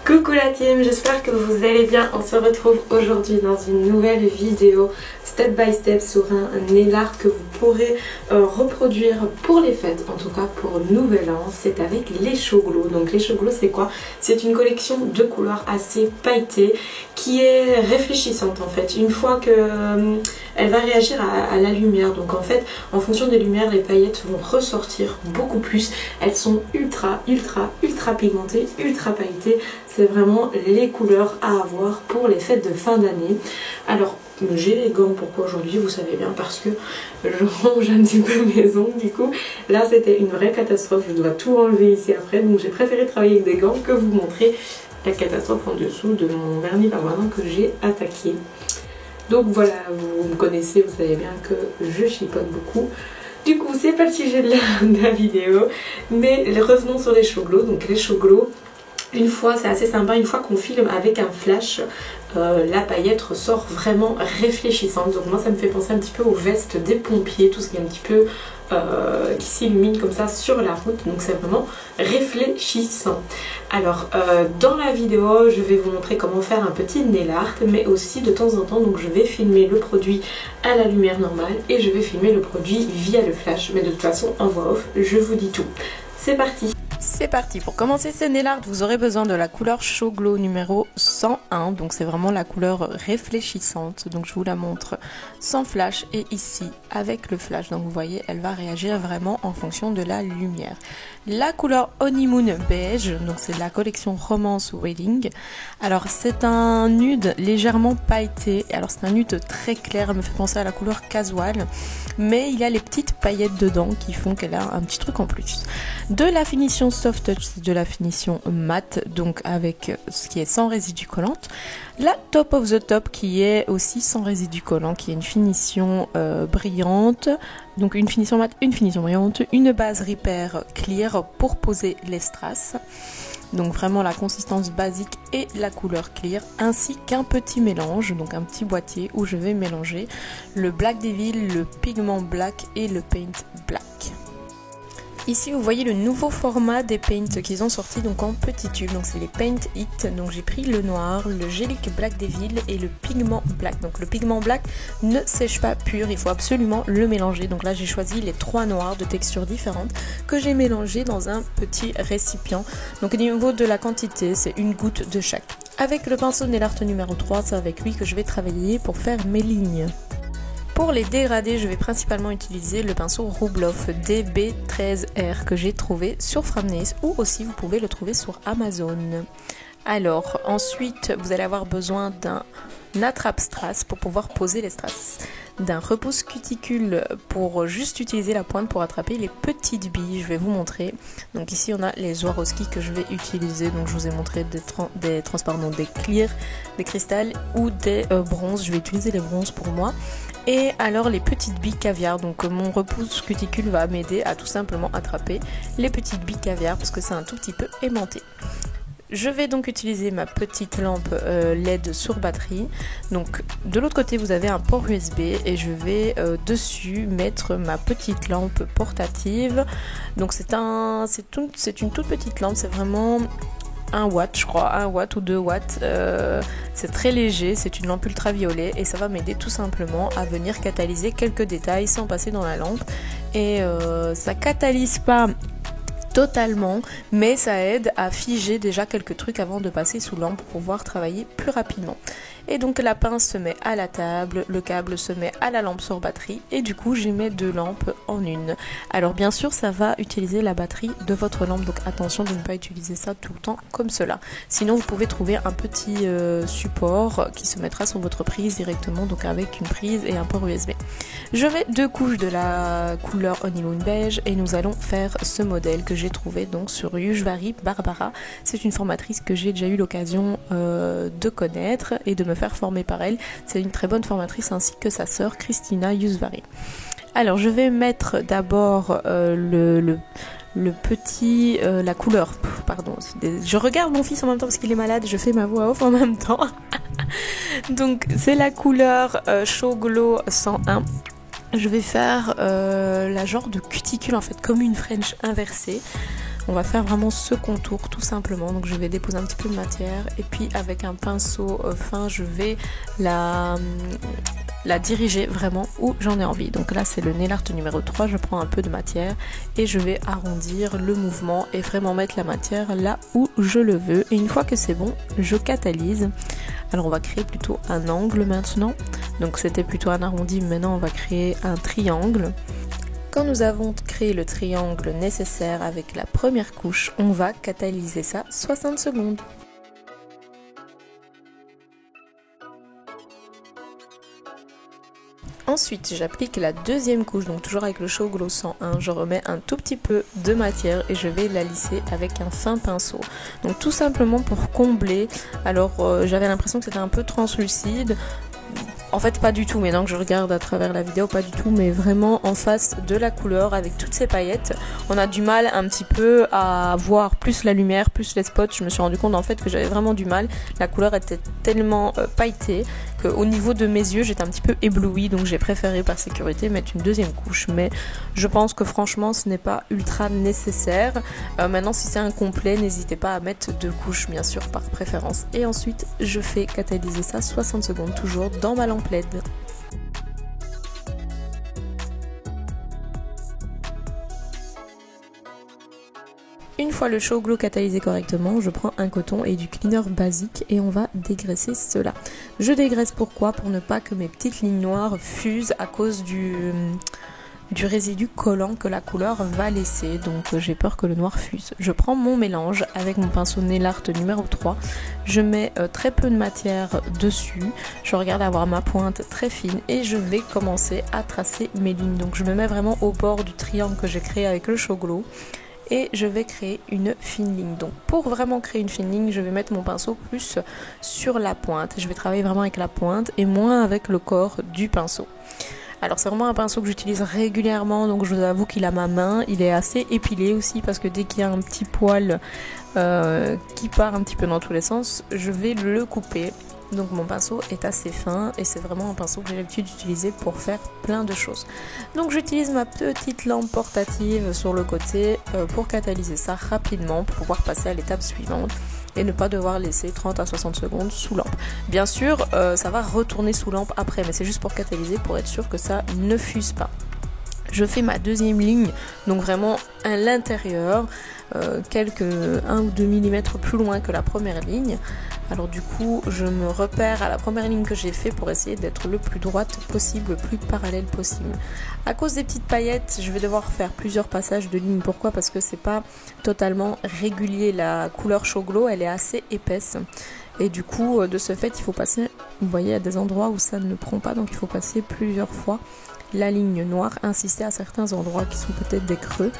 Coucou la team, j'espère que vous allez bien. On se retrouve aujourd'hui dans une nouvelle vidéo step by step sur un nail art que vous pourrez reproduire pour les fêtes, en tout cas pour Nouvel An. C'est avec les Show Glow. Donc les Show Glow, c'est quoi? C'est une collection de couleurs assez pailletées qui est réfléchissante en fait. Une fois que elle va réagir à la lumière, donc en fait en fonction des lumières, les paillettes vont ressortir beaucoup plus. Elles sont ultra pigmentées, ultra pailletées. C'est vraiment les couleurs à avoir pour les fêtes de fin d'année. Alors j'ai les gants, pourquoi aujourd'hui? Vous savez bien, parce que je range un petit peu mes ongles. Du coup là c'était une vraie catastrophe, je dois tout enlever ici après, donc j'ai préféré travailler avec des gants que vous montrer la catastrophe en dessous de mon vernis permanent que j'ai attaqué. Donc voilà, vous me connaissez, vous savez bien que je chipote beaucoup. Du coup c'est pas le sujet de la vidéo, mais revenons sur les Show Glow. Donc les Show Glow, une fois, c'est assez sympa, une fois qu'on filme avec un flash, la paillette ressort vraiment réfléchissante. Donc moi ça me fait penser un petit peu aux vestes des pompiers, tout ce qui est un petit peu qui s'illumine comme ça sur la route. Donc c'est vraiment réfléchissant. Alors dans la vidéo je vais vous montrer comment faire un petit nail art, mais aussi de temps en temps donc je vais filmer le produit à la lumière normale et je vais filmer le produit via le flash, mais de toute façon en voix off je vous dis tout. C'est parti! C'est parti, pour commencer ce nail art, vous aurez besoin de la couleur Show Glow numéro 101, donc c'est vraiment la couleur réfléchissante, donc je vous la montre sans flash et ici avec le flash, donc vous voyez elle va réagir vraiment en fonction de la lumière. La couleur Honeymoon Beige, donc c'est de la collection Romance Wedding. Alors c'est un nude légèrement pailleté, alors c'est un nude très clair, elle me fait penser à la couleur Casual, mais il y a les petites paillettes dedans qui font qu'elle a un petit truc en plus. De la finition Soft Touch, c'est de la finition mat, donc avec ce qui est sans résidu collante. La Top of the Top qui est aussi sans résidu collant, qui est une finition brillante, donc une finition mat, une finition brillante, une base Repair Clear pour poser les strass. Donc vraiment la consistance basique et la couleur clear, ainsi qu'un petit mélange, donc un petit boîtier où je vais mélanger le Black Devil, le pigment black et le paint black. Ici vous voyez le nouveau format des paints qu'ils ont sorti donc en petits tubes, donc c'est les Paint It. Donc j'ai pris le noir, le Gélique Black Devil et le pigment black. Donc le pigment black ne sèche pas pur, il faut absolument le mélanger. Donc là j'ai choisi les 3 noirs de textures différentes que j'ai mélangés dans un petit récipient. Donc au niveau de la quantité, c'est une goutte de chaque. Avec le pinceau Nail Art numéro 3, c'est avec lui que je vais travailler pour faire mes lignes. Pour les dégradés, je vais principalement utiliser le pinceau Rubloff DB13R que j'ai trouvé sur Framnails, ou aussi vous pouvez le trouver sur Amazon. Alors ensuite vous allez avoir besoin d'un attrape strass pour pouvoir poser les strass, d'un repousse cuticule pour juste utiliser la pointe pour attraper les petites billes. Je vais vous montrer. Donc ici on a les Swarovski que je vais utiliser. Donc je vous ai montré des transparents, des clear, des cristal ou des bronzes. Je vais utiliser les bronzes pour moi. Et alors les petites billes caviar, donc mon repousse cuticule va m'aider à tout simplement attraper les petites billes caviar parce que c'est un tout petit peu aimanté. Je vais donc utiliser ma petite lampe LED sur batterie. Donc de l'autre côté vous avez un port USB et je vais dessus mettre ma petite lampe portative. Donc c'est une toute petite lampe, c'est vraiment 1 watt je crois, 1 watt ou 2 watts, c'est très léger, c'est une lampe ultraviolet et ça va m'aider tout simplement à venir catalyser quelques détails sans passer dans la lampe. Et ça catalyse pas totalement, mais ça aide à figer déjà quelques trucs avant de passer sous lampe pour pouvoir travailler plus rapidement. Et donc la pince se met à la table, le câble se met à la lampe sur batterie et du coup j'ai mes 2 lampes en une. Alors bien sûr ça va utiliser la batterie de votre lampe, donc attention de ne pas utiliser ça tout le temps comme cela. Sinon vous pouvez trouver un petit support qui se mettra sur votre prise directement, donc avec une prise et un port USB. Je mets 2 couches de la couleur Honeymoon Beige et nous allons faire ce modèle que j'ai trouvé donc sur Ushvari Barbara. C'est une formatrice que j'ai déjà eu l'occasion de connaître et de me faire former par elle. C'est une très bonne formatrice ainsi que sa sœur Christina Ushvari. Alors je vais mettre d'abord le petit, la couleur, pardon, je regarde mon fils en même temps parce qu'il est malade, je fais ma voix off en même temps. Donc c'est la couleur Show Glow 101. Je vais faire la genre de cuticule en fait, comme une French inversée. On va faire vraiment ce contour tout simplement. Donc je vais déposer un petit peu de matière et puis avec un pinceau fin je vais la diriger vraiment où j'en ai envie. Donc là c'est le nail art numéro 3, je prends un peu de matière et je vais arrondir le mouvement et vraiment mettre la matière là où je le veux. Et une fois que c'est bon, je catalyse. Alors on va créer plutôt un angle maintenant. Donc c'était plutôt un arrondi, maintenant on va créer un triangle. Quand nous avons créé le triangle nécessaire avec la première couche, on va catalyser ça 60 secondes. Ensuite, j'applique la deuxième couche, donc toujours avec le Show Glow 101, je remets un tout petit peu de matière et je vais la lisser avec un fin pinceau. Donc tout simplement pour combler, alors j'avais l'impression que c'était un peu translucide. En fait pas du tout, maintenant que je regarde à travers la vidéo, pas du tout, mais vraiment en face de la couleur avec toutes ces paillettes, on a du mal un petit peu à voir plus la lumière, plus les spots. Je me suis rendu compte en fait que j'avais vraiment du mal, la couleur était tellement pailletée qu'au niveau de mes yeux j'étais un petit peu éblouie, donc j'ai préféré par sécurité mettre une deuxième couche, mais je pense que franchement ce n'est pas ultra nécessaire. Maintenant si c'est un complet, n'hésitez pas à mettre 2 couches bien sûr par préférence, et ensuite je fais catalyser ça 60 secondes toujours dans ma lampe LED. Une fois le Show Glow catalysé correctement, je prends un coton et du cleaner basique et on va dégraisser cela. Je dégraisse pourquoi? Pour ne pas que mes petites lignes noires fusent à cause du résidu collant que la couleur va laisser, donc j'ai peur que le noir fuse. Je prends mon mélange avec mon pinceau nail art numéro 3, je mets très peu de matière dessus, je regarde avoir ma pointe très fine et je vais commencer à tracer mes lignes. Donc je me mets vraiment au bord du triangle que j'ai créé avec le Show Glow et je vais créer une fine ligne. Donc pour vraiment créer une fine ligne, je vais mettre mon pinceau plus sur la pointe, je vais travailler vraiment avec la pointe et moins avec le corps du pinceau. Alors c'est vraiment un pinceau que j'utilise régulièrement, donc je vous avoue qu'il a ma main, il est assez épilé aussi parce que dès qu'il y a un petit poil qui part un petit peu dans tous les sens, je vais le couper. Donc mon pinceau est assez fin et c'est vraiment un pinceau que j'ai l'habitude d'utiliser pour faire plein de choses. Donc j'utilise ma petite lampe portative sur le côté pour catalyser ça rapidement pour pouvoir passer à l'étape suivante et ne pas devoir laisser 30 à 60 secondes sous lampe. Bien sûr, ça va retourner sous lampe après, mais c'est juste pour catalyser, pour être sûr que ça ne fuse pas. Je fais ma deuxième ligne, donc vraiment à l'intérieur, quelques 1 ou 2 mm plus loin que la première ligne. Alors du coup, je me repère à la première ligne que j'ai fait pour essayer d'être le plus droite possible, le plus parallèle possible. À cause des petites paillettes, je vais devoir faire plusieurs passages de ligne. Pourquoi? Parce que c'est pas totalement régulier. La couleur Show Glow, elle est assez épaisse. Et du coup, de ce fait, il faut passer, vous voyez, à des endroits où ça ne prend pas, donc il faut passer plusieurs fois la ligne noire, insister à certains endroits qui sont peut-être des creux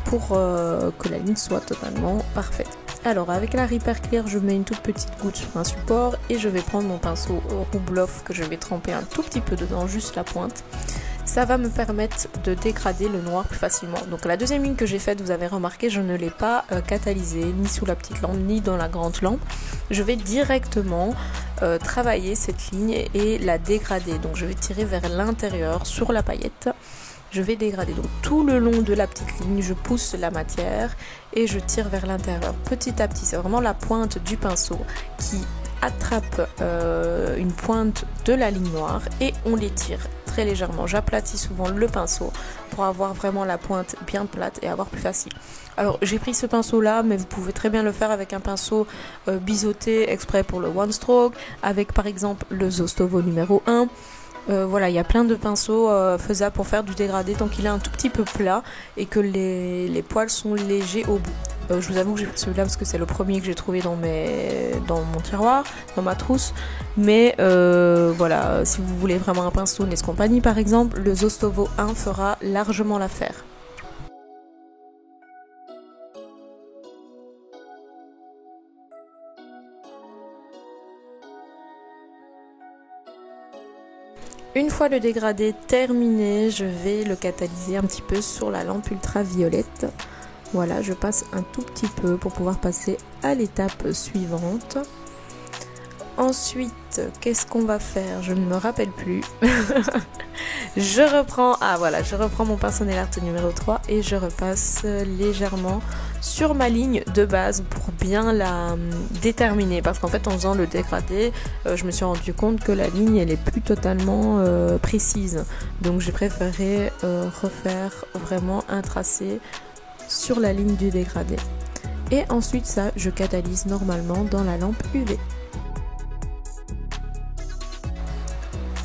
pour que la ligne soit totalement parfaite. Alors avec la Repair Clear, je mets une toute petite goutte sur un support et je vais prendre mon pinceau Rouble-Off que je vais tremper un tout petit peu dedans, juste la pointe. Ça va me permettre de dégrader le noir plus facilement. Donc la deuxième ligne que j'ai faite, vous avez remarqué, je ne l'ai pas catalysée, ni sous la petite lampe, ni dans la grande lampe. Je vais directement travailler cette ligne et la dégrader. Donc je vais tirer vers l'intérieur sur la paillette. Je vais dégrader. Donc tout le long de la petite ligne, je pousse la matière et je tire vers l'intérieur. Petit à petit, c'est vraiment la pointe du pinceau qui attrape une pointe de la ligne noire et on l'étire très légèrement. J'aplatis souvent le pinceau pour avoir vraiment la pointe bien plate et avoir plus facile. Alors j'ai pris ce pinceau là, mais vous pouvez très bien le faire avec un pinceau biseauté exprès pour le one stroke, avec par exemple le Zostovo numéro 1. Voilà, il y a plein de pinceaux faisables pour faire du dégradé, donc il est un tout petit peu plat et que les poils sont légers au bout. Je vous avoue que j'ai pris celui-là parce que c'est le premier que j'ai trouvé dans mon tiroir, dans ma trousse. Mais voilà, si vous voulez vraiment un pinceau Nes Company par exemple, le Zostovo 1 fera largement l'affaire. Une fois le dégradé terminé, je vais le catalyser un petit peu sur la lampe ultraviolette. Voilà, je passe un tout petit peu pour pouvoir passer à l'étape suivante. Ensuite, qu'est-ce qu'on va faire? Je ne me rappelle plus. je reprends mon pinceau nail art numéro 3 et je repasse légèrement sur ma ligne de base pour bien la déterminer, parce qu'en fait en faisant le dégradé je me suis rendu compte que la ligne elle est plus totalement précise, donc j'ai préféré refaire vraiment un tracé sur la ligne du dégradé. Et ensuite ça je catalyse normalement dans la lampe UV.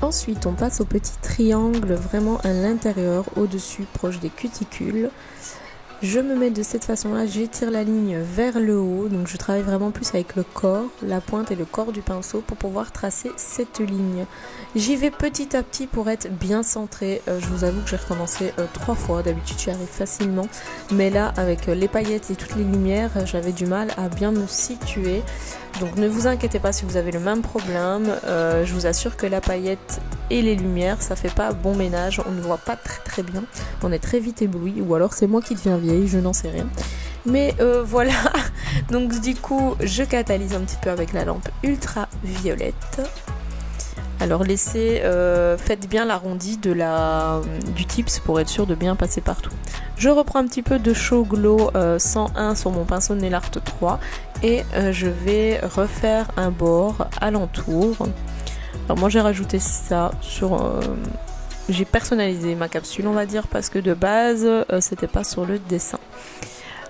Ensuite on passe au petit triangle vraiment à l'intérieur, au-dessus, proche des cuticules. Je me mets de cette façon là, j'étire la ligne vers le haut, donc je travaille vraiment plus avec le corps, la pointe et le corps du pinceau pour pouvoir tracer cette ligne. J'y vais petit à petit pour être bien centré. Je vous avoue que j'ai recommencé 3 fois, d'habitude j'y arrive facilement, mais là avec les paillettes et toutes les lumières j'avais du mal à bien me situer. Donc ne vous inquiétez pas si vous avez le même problème, je vous assure que la paillette et les lumières ça fait pas bon ménage, on ne voit pas très bien, on est très vite ébloui, ou alors c'est moi qui deviens vieille, je n'en sais rien. Mais voilà, donc du coup je catalyse un petit peu avec la lampe ultraviolette. Alors laissez, faites bien l'arrondi du tips pour être sûr de bien passer partout. Je reprends un petit peu de Show Glow 101 sur mon pinceau Nail Art 3 et je vais refaire un bord alentour. Alors moi j'ai rajouté ça sur... j'ai personnalisé ma capsule on va dire, parce que de base c'était pas sur le dessin.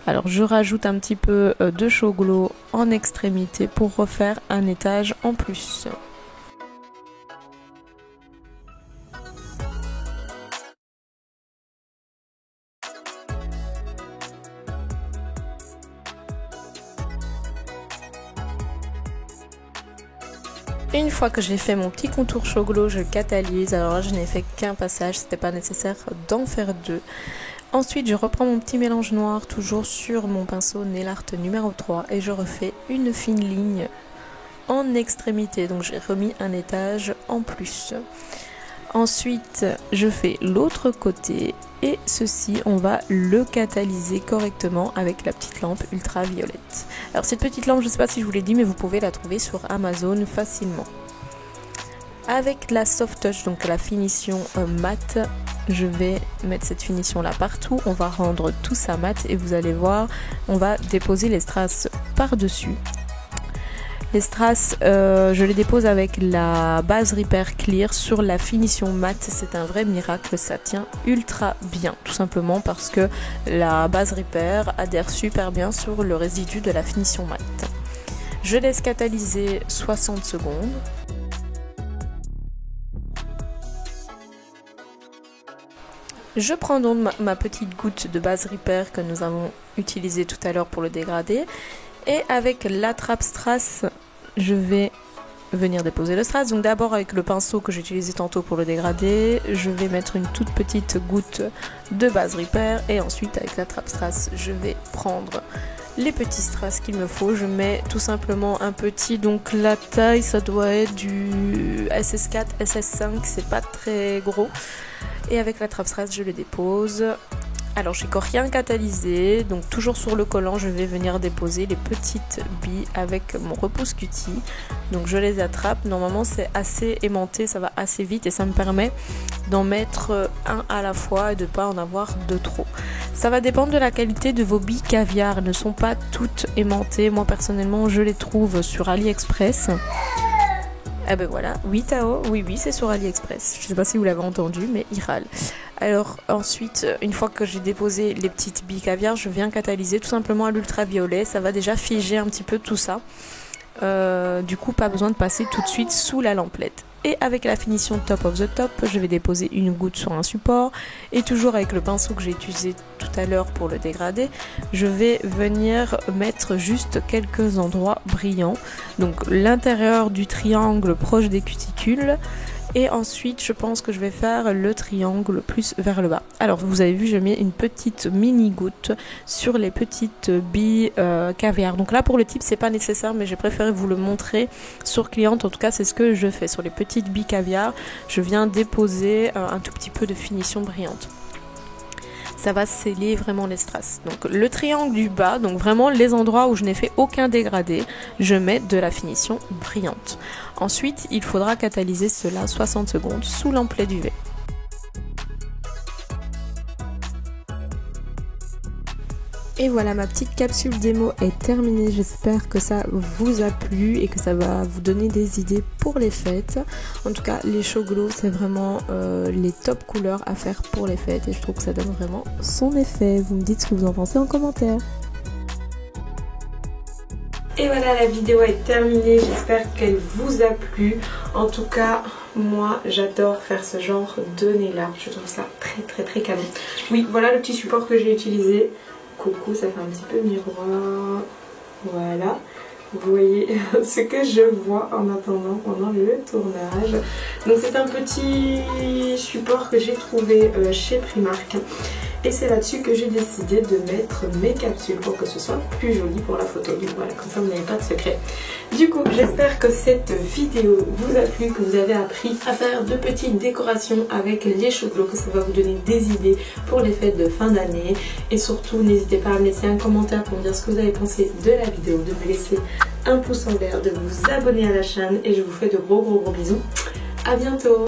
Alors je rajoute un petit peu de Show Glow en extrémité pour refaire un étage en plus. Une fois que j'ai fait mon petit contour Show Glow, je catalyse. Alors là, je n'ai fait qu'un passage, c'était pas nécessaire d'en faire 2. Ensuite, je reprends mon petit mélange noir, toujours sur mon pinceau Nail Art numéro 3, et je refais une fine ligne en extrémité. Donc j'ai remis un étage en plus. Ensuite, je fais l'autre côté et ceci, on va le catalyser correctement avec la petite lampe ultraviolette. Alors cette petite lampe, je ne sais pas si je vous l'ai dit, mais vous pouvez la trouver sur Amazon facilement. Avec la Soft Touch, donc la finition mat, je vais mettre cette finition là partout. On va rendre tout ça mat et vous allez voir, on va déposer les strass par-dessus. Les strass, je les dépose avec la base Repair Clear sur la finition mat. C'est un vrai miracle, ça tient ultra bien. Tout simplement parce que la base Repair adhère super bien sur le résidu de la finition mat. Je laisse catalyser 60 secondes. Je prends donc ma petite goutte de base Repair que nous avons utilisée tout à l'heure pour le dégradé. Et avec la trappe strass, je vais venir déposer le strass. Donc d'abord avec le pinceau que j'ai utilisé tantôt pour le dégradé, je vais mettre une toute petite goutte de base Repair. Et ensuite avec la trappe strass, je vais prendre les petits strass qu'il me faut. Je mets tout simplement un petit, donc la taille ça doit être du SS4, SS5, c'est pas très gros. Et avec la trappe strass, je le dépose. Alors j'ai encore rien catalysé, donc toujours sur le collant je vais venir déposer les petites billes avec mon repousse cutie. Donc je les attrape, normalement c'est assez aimanté, ça va assez vite et ça me permet d'en mettre un à la fois et de ne pas en avoir de trop. Ça va dépendre de la qualité de vos billes caviar, elles ne sont pas toutes aimantées, moi personnellement je les trouve sur AliExpress. Ah ben voilà, oui Tao, oui c'est sur AliExpress, je sais pas si vous l'avez entendu mais il râle. Alors ensuite, une fois que j'ai déposé les petites billes caviar, je viens catalyser tout simplement à l'ultraviolet, ça va déjà figer un petit peu tout ça. Du coup pas besoin de passer tout de suite sous la lamplette. Et avec la finition Top of the Top, je vais déposer une goutte sur un support. Et toujours avec le pinceau que j'ai utilisé tout à l'heure pour le dégrader, je vais venir mettre juste quelques endroits brillants. Donc l'intérieur du triangle proche des cuticules. Et ensuite, je pense que je vais faire le triangle plus vers le bas. Alors, vous avez vu, j'ai mis une petite mini goutte sur les petites billes caviar. Donc là, pour le type, c'est pas nécessaire, mais j'ai préféré vous le montrer sur cliente. En tout cas, c'est ce que je fais. Sur les petites billes caviar, je viens déposer un tout petit peu de finition brillante. Ça va sceller vraiment les strass. Donc le triangle du bas, donc vraiment les endroits où je n'ai fait aucun dégradé, je mets de la finition brillante. Ensuite, il faudra catalyser cela 60 secondes sous lampe LED UV. Et voilà, ma petite capsule démo est terminée. J'espère que ça vous a plu et que ça va vous donner des idées pour les fêtes. En tout cas, les Show Glow, c'est vraiment les top couleurs à faire pour les fêtes et je trouve que ça donne vraiment son effet. Vous me dites ce que vous en pensez en commentaire. Et voilà, la vidéo est terminée, j'espère qu'elle vous a plu. En tout cas, moi j'adore faire ce genre de nail art, je trouve ça très canon. Oui, voilà le petit support que j'ai utilisé. Coucou, ça fait un petit peu miroir. Voilà, vous voyez ce que je vois en attendant pendant le tournage. Donc c'est un petit support que j'ai trouvé chez Primark. Et c'est là-dessus que j'ai décidé de mettre mes capsules pour que ce soit plus joli pour la photo. Donc voilà, comme ça vous n'avez pas de secret. Du coup, j'espère que cette vidéo vous a plu, que vous avez appris à faire de petites décorations avec les Show Glow, que ça va vous donner des idées pour les fêtes de fin d'année. Et surtout, n'hésitez pas à me laisser un commentaire pour me dire ce que vous avez pensé de la vidéo, de me laisser un pouce en l'air, de vous abonner à la chaîne. Et je vous fais de gros bisous. À bientôt!